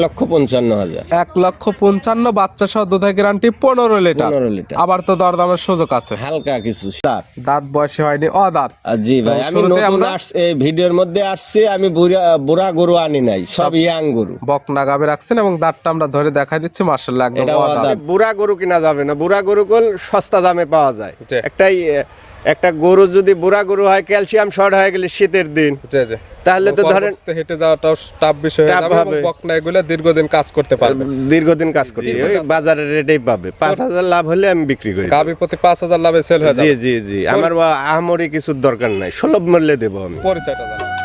1,55,000। 1,55,000 বাচ্চা সহ দুধের গ্যারান্টি 15 লিটার। 15 লিটার। আবার তো দরদামের সুযোগ আছে। হালকা কিছু দাঁত বয়সে হয়নি, অদাঁত। জি ভাই, আমি নতুন এই ভিডিওর মধ্যে আসছি, আমি বুড়া গরু আনি নাই, সব ইয়াং গরু। বকনা গাবে রাখছেন এবং দাঁতটা আমরা ধরে দেখাই দিচ্ছি, মাশাআল্লাহ একদম অদাঁত। বুড়া গরু কিনা যাবে না, বুড়া গরু কোল সস্তা দামে পাওয়া যায়। একটা গরু যদি বুড়া গরু হয়, ক্যালসিয়াম শর্ট হয়ে গেলে শীতের দিন, তাহলে তো ধরেন হেঁটে যাওয়াটাও টাফ বিষয় হয়ে যাবে। বকনা এগুলো দীর্ঘদিন কাজ করতে পারবে, দীর্ঘদিন কাজ করতে ওই বাজারের রেটেই পাবে। 5,000 লাভ হলে আমি বিক্রি করি। গাবি প্রতি 5,000 লাভে সেল হয়ে যাবে। জি জি জি, আমার আহামরি কিছুর দরকার নাই, সুলভ মূল্যে দেবো আমি। পরিচয়টা জানান।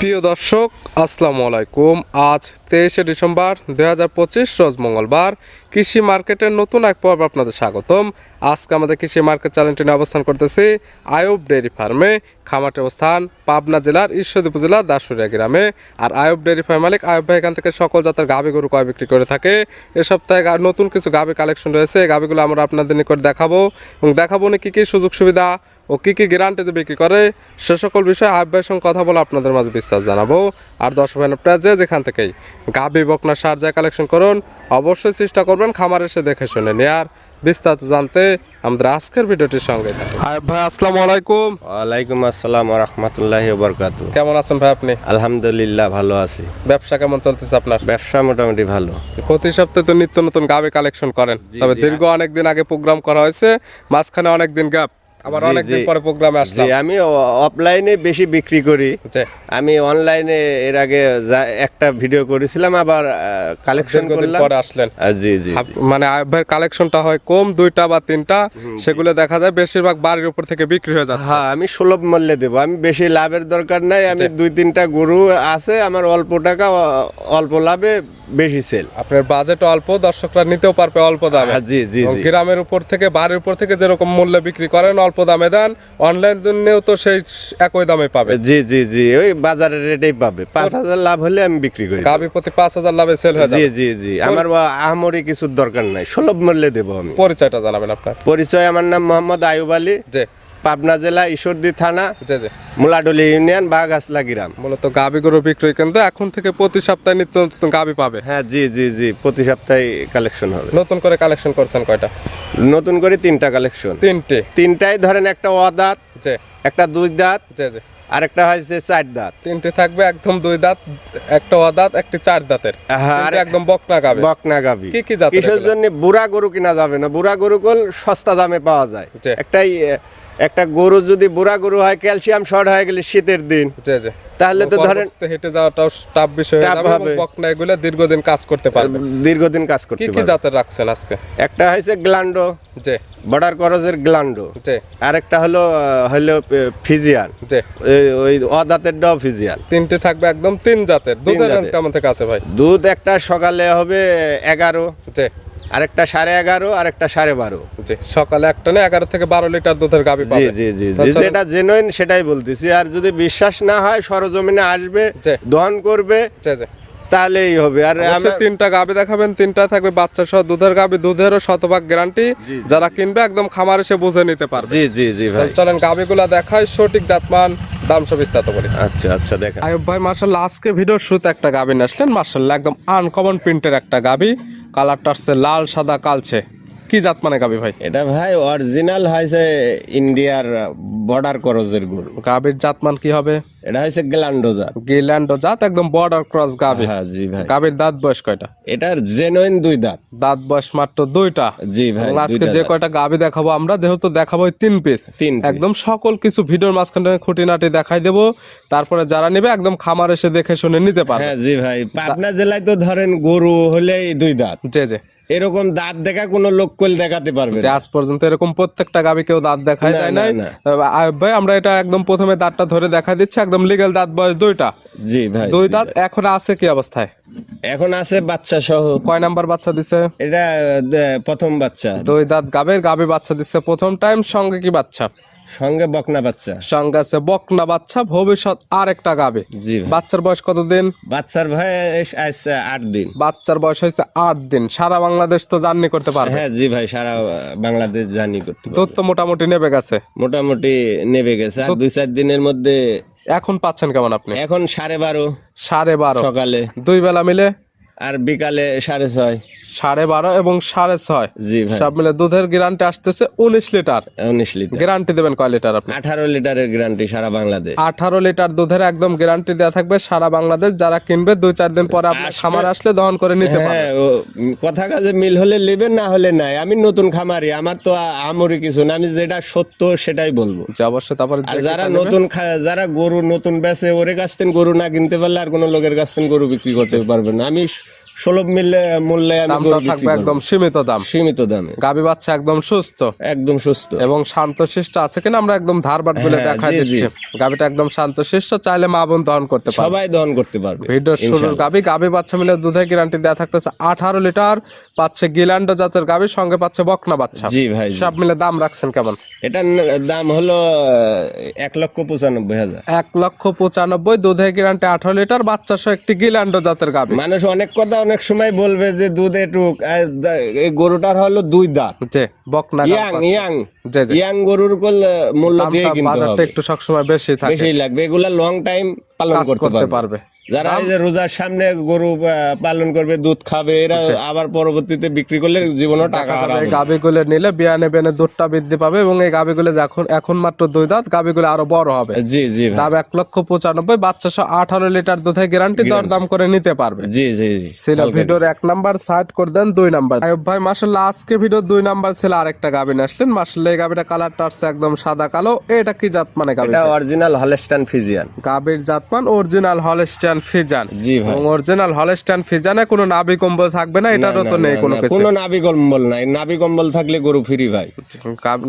প্রিয় দর্শক, আসসালামু আলাইকুম। আজ 23শে ডিসেম্বর 2025 রোজ মঙ্গলবার। কৃষি মার্কেটের নতুন এক পর্ব আপনাদের স্বাগতম। আজকে আমাদের কৃষি মার্কেট চ্যানেলটি নিয়ে অবস্থান করতেছি আয়ুব ডেয়ারি ফার্মে। খামারটি অবস্থান পাবনা জেলার ঈশ্বরদী উপজেলার দাসুরিয়া গ্রামে। আর আয়ুব ডেয়ারি ফার্ম মালিক আয়ুব ভাই এখান থেকে সকল জাতের গাভী গরু ক্রয় বিক্রি করে থাকে। এ সপ্তাহে নতুন কিছু গাভী কালেকশন রয়েছে, এই গাভীগুলো আমরা আপনাদের নিকট দেখাবো এবং দেখাবো না কী কী সুযোগ সুবিধা ও কী কী গ্যারান্টিতে বিক্রি করে, সে সকল বিষয়ে আয়ুব ভাইয়ের সঙ্গে কথা বলে আপনাদের মাঝে বিস্তার জানাবো। আর দর্শক ভাই আপনারা যেখান থেকেই গাভী বকনা সার যা কালেকশন করুন, অবশ্যই চেষ্টা করবেন খামার এসে দেখে শুনে নেয়ার। বিস্তারিত জানতে আমাদের আজকের ভিডিওটির সঙ্গে আয়ুব ভাই, আসসালামু আলাইকুম। ওয়ালাইকুম আসসালাম ওয়া রাহমাতুল্লাহি ওয়া বারাকাতুহু। কেমন আছেন ভাই আপনি? আলহামদুলিল্লাহ, ভালো আছি। ব্যবসা কেমন চলতেছে আপনার? ব্যবসা মোটামুটি ভালো। প্রতি সপ্তাহে তো নিত্য নতুন গাভী কালেকশন করেন, তবে দীর্ঘ অনেকদিন আগে প্রোগ্রাম করা হয়েছে, মাঝখানে অনেকদিন গ্যাপ, আবার অনেকদিন পরে প্রোগ্রামে আসলাম। আমি অফলাইনে বেশি বিক্রি করি, আমি অনলাইনে এর আগে একটা ভিডিও করেছিলাম, আবার কালেকশন করলাম পরে আসলেন। জি জি, মানে আয়ুব ভাইয়ের কালেকশনটা হয় কম, 2টা বা 3টা, সেগুলো দেখা যায় বেশিরভাগ বাড়ির উপর থেকে বিক্রি হয়ে যাচ্ছে। হ্যাঁ, আমি সুলভ মূল্যে দেবো, আমি বেশি লাভের দরকার নাই। আমি 2-3টা গরু আছে, আমার অল্প টাকা অল্প লাভে বেশি সেল। আপনার বাজেট অল্প, দর্শকরা নিতেও পারবে অল্প দামে। জি জি, গ্রামের উপর থেকে বাড়ির উপর থেকে যেরকম মূল্যে বিক্রি করেন অল্প দামে দেন, অনলাইন দুনিয়াও তো সেই একই দামে পাবে। জি জি জি, ওই বাজারের রেটেই পাবে। 5,000 লাভ হলে আমি বিক্রি করি। গাভী প্রতি 5,000 লাভে সেল হয়ে যাবে। জি জি জি, আমার আহামরি কিছুর দরকার নাই, সুলভ মূল্যে দেবো আমি। পরিচয়টা জানাবেন আপনার। পরিচয়, আমার নাম মোহাম্মদ আয়ুব আলী, পাবনা জেলা ঈশ্বরদী থানা, মুলাডলি ইউনিয়ন, বাগাসলা গ্রাম। মূলত গাভী গরু বিক্রয় কেন্দ্র, এখন থেকে প্রতি সপ্তাহে নিত্য নতুন গাভী পাবে। হ্যাঁ জি জি জি, প্রতি সপ্তাহে কালেকশন হবে। নতুন করে কালেকশন করছেন কয়টা? নতুন করে 3টা কালেকশন। 3টাই ধরেন, একটা অদাঁত, একটা 2 দাঁত, আর একটা হয়েছে 4 দাঁত। 3টে থাকবে একদম 2 দাঁত, একটা অদাঁত, একটা 4 দাঁতের, একদম বকনা গাভী। বকনা গাভী কি জাত? কিসের জন্য বুড়া গরু কিনা যাবে না, বুড়া গরু কোল সস্তা দামে পাওয়া যায়। একটা গরু যদি বুড়া গরু হয়, ক্যালসিয়াম শর্ট হয়ে গেলে শীতের দিন, তাহলে তো ধরেন হেঁটে যাওয়াটাও টাফ বিষয় হয়ে যাবে। বকনা এগুলো দীর্ঘদিন কাজ করতে পারবে, দীর্ঘদিন কাজ করতে পারবে। কি জাতের রাখছেন আজকে? একটা হয়েছে গ্ল্যান্ডো, বর্ডার ক্রসের গ্ল্যান্ডো, আর একটা হলো ফিজিয়ান, ওই অদাঁতের ডাও ফিজিয়ান। 3টে থাকবে একদম 3 জাতের। দুধের রেঞ্জ কেমন থেকে আছে ভাই? দুধ একটা সকালে হবে 11, আরেকটা 11.5, আরেকটা 12.5। সকালে একটা না 11 থেকে 12 লিটার দুধের গাভী পাবে। জি জি জি, যেটা জেনুইন সেটাই বলতেছি। আর যদি বিশ্বাস না হয়, সরজমিনে আসবে, দহন করবে, তাহলেই হবে। আর আমি 3টা গাভী দেখাবেন, 3টা থাকবে বাচ্চা সহ দুধের গাভী, দুধেরও শতভাগ গ্যারান্টি। যারা কিনবে একদম খামার এসে বুঝে নিতে পারবে। জি জি জি ভাই, চলেন গাভীগুলা দেখাই, সঠিক জাতমান দাম সব বিস্তারিত বলি। আচ্ছা আচ্ছা, দেখেন আয়ুব ভাই, মাশাআল্লাহ আজকে ভিডিওর শুরুতে একটা গাভী নিয়ে আসলেন, মাশাআল্লাহ একদম আনকমন প্রিন্টের একটা গাভী। কালারটা আসছে লাল সাদা কালচে। কি জাত মানে গাভী ভাই? এটা ভাই অরিজিনাল হয়েছে ইন্ডিয়ার বর্ডার ক্রসের গরু। গাভীর জাতমান কি হবে? এটা হয়েছে গ্ল্যান্ডো জাত। গ্ল্যান্ডো জাত, একদম বর্ডার ক্রস গাভী। হ্যাঁ জি ভাই। গাভীর দাঁত বয়স কয়টা? এটার জেনুইন 2 দাঁত। দাঁত বয়স মাত্র 2টা। জি ভাই, আজকে যে কয়টা গাভী দেখাবো আমরা, যেহেতু দেখাবো 3 পিস, একদম সকল কিছু ভিডিওর মাঝখানে খুঁটিনাটি দেখাই দেবো। তারপরে যারা নেবে একদম খামার এসে দেখে শুনে নিতে পারবে। হ্যাঁ জি ভাই, পাবনা জেলায় তো ধরেন গরু হলেই 2 দাঁত। জি, এরকম দাঁত দেখা কোনো লোক কোল দেখাতে পারবে না। আজ পর্যন্ত এরকম প্রত্যেকটা গাভী কেউ দাঁত দেখায় যায় নাই। ভাই আমরা এটা একদম প্রথমে দাঁতটা ধরে দেখা দিচ্ছি, একদম লিগ্যাল দাঁত বয়স 2টা। জি ভাই, 2 দাঁত। এখন আছে কি অবস্থায়? এখন আছে বাচ্চা সহ। কয় নাম্বার বাচ্চা দিছে? এটা প্রথম বাচ্চা। 2 দাঁত গাভী বাচ্চা দিচ্ছে প্রথম টাইম। সঙ্গে কি বাচ্চা? সঙ্গে বকনা বাচ্চা। সঙ্গে আছে বকনা বাচ্চা, ভবিষ্যৎ আর একটা গাবে। জি ভাই। বাচ্চার বয়স কতদিন? বাচ্চার বয়স আছে 8 দিন। বাচ্চার বয়স হয়েছে 8 দিন। সারা বাংলাদেশ তো জার্নি করতে পারবে? হ্যাঁ জি ভাই, সারা বাংলাদেশ জার্নি করতে পারবে। দুধ তো মোটামুটি নেবে গেছে? মোটামুটি নেবে গেছে, আর 2-4 দিনের মধ্যে। এখন পাচ্ছেন কেমন আপনি? এখন 12.5 12.5 সকালে, 2 বেলা মিলে, আর বিকালে 6.5। 12.5 এবং 6.5 জি ভাই। সব মিলে দুধের গ্যারান্টি আসতেছে 19 লিটার। 19 লিটার। গ্যারান্টি দেবেন কয় লিটার আপনি? 18 লিটারের গ্যারান্টি সারা বাংলাদেশ। 18 লিটার দুধের একদম গ্যারান্টি দেওয়া থাকবে সারা বাংলাদেশ। যারা কিনবে 2-4 দিন পরে আপনার খামারে আসলে দহন করে নিতে পারবে। হ্যাঁ, কথা কাজে মিল হলে নেবেন, না হলে নাই। আমি নতুন খামারি, আমার তো আমরি কিছু না, আমি যেটা সত্য সেটাই বলবো। যে অবশ্যই। তারপরে আর যারা নতুন যারা গরু নতুন বেচে, ওরে কাছ থেকে গরু না কিনতে পারলে আর কোনো লোকের কাছ থেকে গরু বিক্রি করতে পারবে না। আমি সুলভ মূল্যে আমি দামটা গরু বিক্রি থাকবে করব। একদম সীমিত দাম, সীমিত দামে। গাবি বাচ্চা একদম সুস্থ একদম সুস্থ এবং শান্তশিষ্ট আছে কিনা আমরা একদম ধারবাট বলে হ্যাঁ, দেখাই জি, দিচ্ছি। গাবিটা একদম শান্তশিষ্ট, চাইলে মা বোন দহন করতে পারবে। সবাই দহন করতে পারবে। ভিডিওর শুরুর গাবি। গাবি বাচ্চা মিলে দুধের গ্যারান্টি দেওয়া থাকতেছে 18 লিটার। পাচ্ছে গিলান্ডো জাতের গাবি, সঙ্গে পাচ্ছে বকনা বাচ্চা। জি ভাই, জি। সব মিলে দাম রাখছেন কেমন? এটার দাম হলো 1,95,000। 1,95,000 দুধের গ্যারান্টি 18 লিটার, বাচ্চা সহ একটি গিলান্ডো জাতের গাবি। মানুষ অনেক কথা অনেক সময় বলবে যে দুধ এটুক, এই গরুটার হলো 2 দাঁত। যে বকনা জি, জি। ইয়াং গরুর মূল্য দিয়ে দামটা কিনতে বাজারটা হবে, একটু সবসময় বেশি থাকে, বেশি লাগবে। এগুলা লং টাইম পালন কাজ করতে পারবে। যারা এই যে রোজার সামনে গরু পালন করবে, দুধ খাবে, এরা আবার পরবর্তীতে বিক্রি করলে জীবনে টাকা হারাবে। এই গাবিগুলো নিলে বিয়ানে বেনে দুধটা বৃদ্ধি পাবে এবং এই গাবিগুলো এখন মাত্র 2 দাঁত, গাবিগুলো আরো বড় হবে। জি জি ভাই। দাম 1,95,000, বাচ্চা সহ 18 লিটার দুধের গ্যারান্টি, দরদাম করে নিতে পারবে। জি জি। ছিল ভিডিওর 1 নাম্বার, সাইড করে দেন 2 নাম্বার। আয়ুব ভাই মাশাআল্লাহ আজকে ভিডিও 2 নাম্বার ছিল আরেকটা গাবি নিয়ে আসলেন। মাশাআল্লাহ এই গাবিটা কালারটা আছে একদম সাদা কালো। এটা কি জাত মানে গাবি? এটা অরিজিনাল হলস্টাইন ফ্রিজিয়ান। গাবির জাতমান অরিজিনাল হলস্টাইন ফ্রিজিয়ান। জি ভাই। এবং অরিজিনাল হলস্টাইন ফ্রিজিয়ানে কোনো নাভি কম্বল থাকবে না, এটারও তো নেই কোনো কিছু। কোনো নাভি কম্বল নাই, নাভি কম্বল থাকলে গরু ফ্রি ভাই।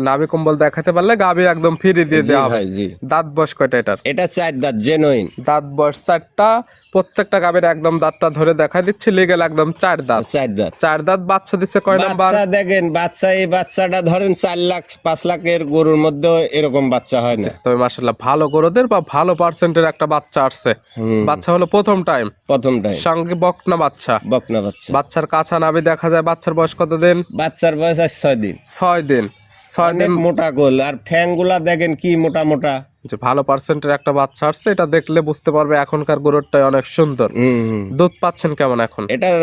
নাভি কম্বল দেখাতে পারলে গাবি একদম ফ্রি দিয়ে দেওয়া হবে। ভাই জি। দাঁত বয়স কয়টা এটার? এটা 4 দাঁত জেনুইন। দাঁত বয়স 4টা। প্রত্যেকটা গাবির একদম দাঁতটা ধরে দেখা দিচ্ছে, লিগেল একদম 4 দাঁত। 4 দাঁত। 4 দাঁত। বাচ্চা দিচ্ছে কয় নাম্বার? বাচ্চা দেখেন, এই বাচ্চাটা ধরেন 4 লাখ 5 লাখের গরুর মধ্যে এরকম বাচ্চা হয় না। তবে মাশাআল্লাহ ভালো গরুদের বা ভালো পার্সেন্টের একটা বাচ্চা আসছে। বাচ্চা হলো প্রথম টাইম। সঙ্গে বকনা বাচ্চা। বাচ্চার কাঁচা নাভি দেখা যায়। বাচ্চার বয়স কত দিন? বাচ্চার বয়স 6 দিন। 6 দিন। 6 দিন। মোটা গোল, আর ঠ্যাংগুলা দেখেন কি মোটা মোটা। যে ভালো পার্সেন্টের একটা বাচ্চা আসছে, এটা দেখলে বুঝতে পারবে এখনকার গরুটাই অনেক সুন্দর। দুধ পাচ্ছেন কেমন এখন? এটার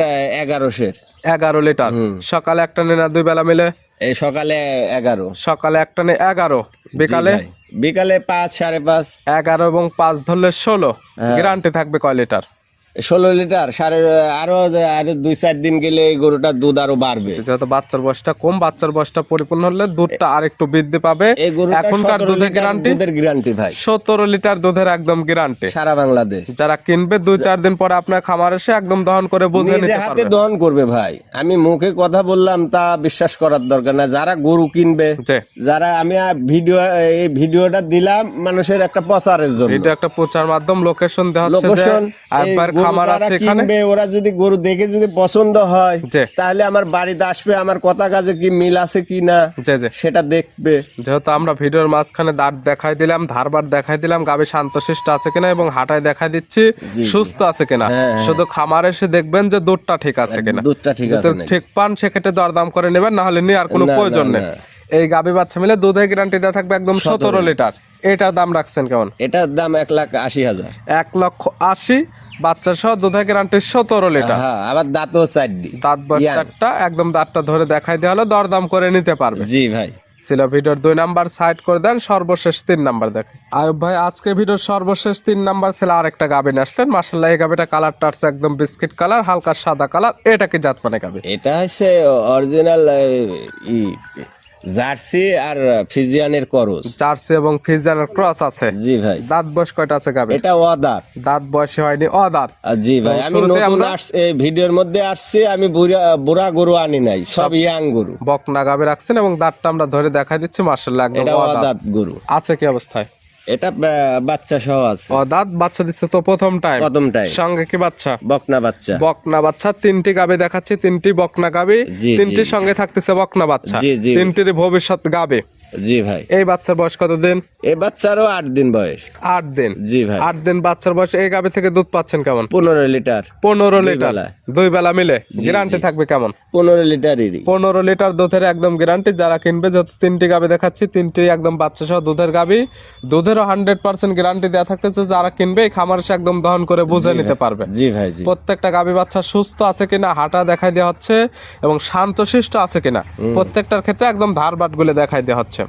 11 লিটার। সকালে একটা নেই না 2 বেলা মিলে? এই সকালে 11। সকালে একটা নেই 11, বিকালে 5 5.5। 11 এবং 5 ধরলে 16। গ্যারান্টি থাকবে কয় লিটার? 16 লিটার। আরো 2-4 দিন গেলে এই গরুটার দুধ আরো বাড়বে। যেহেতু বাচ্চার বয়সটা কম, বাচ্চার বয়সটা পরিপূর্ণ হলে দুধটা আরেকটু বৃদ্ধি পাবে। এখনকার দুধের গ্যারান্টি ভাই 17 লিটার দুধের একদম গ্যারান্টি সারা বাংলাদেশ। যারা কিনবে 2-4 দিন পরে আপনার খামার এসে একদম দহন করে বুঝে নিতে পারবে। হাতে দহন করবে ভাই। আমি মুখে কথা বললাম তা বিশ্বাস করার দরকার না। যারা গরু কিনবে, যারা আমি এই ভিডিওটা দিলাম মানুষের একটা প্রচারের জন্য। এটা একটা প্রচার মাধ্যম, লোকেশন দেওয়া হচ্ছে। একবার খামার আছে এখানে, ওরা যদি গরু দেখে যদি পছন্দ হয় তাহলে আমার বাড়িতে আসবে, আমার কথা কাজে কি মিল আছে কি না সেটা দেখবে। যেহেতু আমরা ভিডিওর মাঝখানে দাঁত দেখাই দিলাম, ধারবার দেখাই দিলাম, গাবে শান্তশিষ্ট আছে কিনা এবং হাঁটায় দেখাই দিচ্ছি সুস্থ আছে কিনা। শুধু খামার এসে দেখবেন যে দুধটা ঠিক আছে কিনা। ঠিক পান সেক্ষেত্রে দরদাম করে নেবেন, না হলে নিয়ে আর কোনো প্রয়োজন নেই। এই গাবি বাচ্চা মিলে দুধের গ্যারান্টি দেওয়া থাকবে একদম 17 লিটার। এটার দাম রাখছেন কেমন? এটার দাম 1,80,000। 1,80,000 বাচ্চা সহ দুধের গ্যারান্টি 17 লিটার। আবার দাঁতও 4টি। দাঁত বয়স 4টা। একদম দাঁতটা ধরে দেখাই দেওয়া হলো, দরদাম করে নিতে পারবে। জি ভাই। ছিল ভিডিওর 2 নাম্বার, সাইড করে দেন। সর্বশেষ 3 নাম্বার দেখেন। আয়ুব ভাই আজকে ভিডিওর সর্বশেষ 3 নাম্বার ছিল আরেকটা গাবি নিয়ে আসলেন। মাশাআল্লাহ এই গাবিটা কালারটা আছে একদম বিস্কিট কালার, হালকা সাদা কালার। এটা কি জাত মানে গাবি? এটা হচ্ছে অরিজিনাল জার্সি আর ফ্রিজিয়ানের ক্রস। জার্সি এবং ফ্রিজিয়ানের ক্রস আছে। জি ভাই। দাঁত বয়স কয়টা আছে গাবি? এটা অদাঁত। দাঁত বয়স হয়নি, অদাঁত। জি ভাই। আমি নতুন এই ভিডিওর মধ্যে আসছি, আমি বুড়া গরু আনি নাই, সব ইয়াং গরু। বকনা গাবি রাখছেন এবং দাঁতটা আমরা ধরে দেখাই দিচ্ছি। মাশাআল্লাহ একদম অদাঁত গরু আছে। কি অবস্থায়? এটা বাচ্চা সহ আছে। দাঁত বাচ্চা দিচ্ছে তো প্রথম টাইম। সঙ্গে কি বাচ্চা? বকনা বাচ্চা। 3টি গাবি দেখাচ্ছি, 3টি বকনা গাবি, 3টির সঙ্গে থাকতেছে বকনা বাচ্চা। 3টির ভবিষ্যৎ গাবি। জি ভাই। এই বাচ্চার বয়স কতদিন? এই বাচ্চারও 8 দিন বয়স। 8 দিন। জি ভাই। 8 দিন বাচ্চার বয়স। এই গাভী থেকে দুধ পাচ্ছেন কেমন? 15 লিটার। 15 লিটার দুই বেলা মিলে। গ্যারান্টি থাকবে কেমন? 15 লিটারেরই। 15 লিটার দুধের একদম গ্যারান্টি। যারা কিনবে, যত 3টি গাভী দেখাচ্ছি 3টি একদম বাচ্চা সহ দুধের গাভী, দুধেরও 100% গ্যারান্টি দেওয়া থাকতেছে। যারা কিনবে এই খামার এসে একদম দহন করে বুঝে নিতে পারবে। জি ভাই জি। প্রত্যেকটা গাভী বাচ্চা সুস্থ আছে কিনা হাঁটা দেখাই দেওয়া হচ্ছে এবং শান্তশিষ্ট আছে কিনা প্রত্যেকটার ক্ষেত্রে একদম ধারবাট গুলো দেখাই দেওয়া হচ্ছে।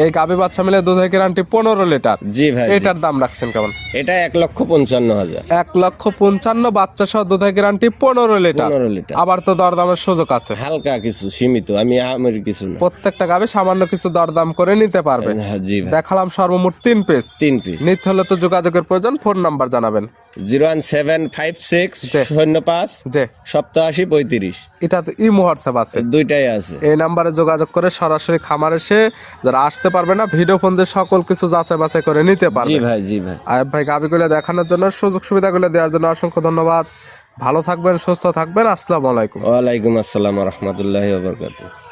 এই গাভী বাচ্চা মিলে দুধের গ্যারান্টি 15 লিটার। জি ভাই। এটার দাম রাখছেন কেমন? এটা 1,55,000। 1,55,000 বাচ্চা সহ দুধের গ্যারান্টি 15 লিটার। 15 লিটার। আবার তো দরদামের সুযোগ আছে। হালকা কিছু সীমিত, আমি আমার কিছু না। প্রত্যেকটা গাভী সামান্য কিছু দরদাম করে নিতে পারবে। হ্যাঁ জি ভাই। দেখালাম সর্বমোট 3 পিস। 3 পিস। নিতে হলে তো যোগাযোগের প্রয়োজন। ফোন নাম্বার জানাবেন। 01756 জি। 05 যে 87 35। এটা তো ইমো হোয়াটসঅ্যাপ আছে। দুইটাই আছে। এই নাম্বারে যোগাযোগ করে সরাসরি খামার এসে যারা আসতে পারবে না, ভিডিও ফোন দিয়ে সকল কিছু যাচাই বাছাই করে নিতে পারবে। জি ভাই জি ভাই। আয়ব ভাই গাভীগুলো দেখানোর জন্য, সুযোগ সুবিধাগুলো দেওয়ার জন্য অসংখ্য ধন্যবাদ। ভালো থাকবেন, সুস্থ থাকবেন। আসসালামু আলাইকুম। ওয়ালাইকুম আসসালাম ওয়া রাহমাতুল্লাহি ওয়া বারাকাতুহু।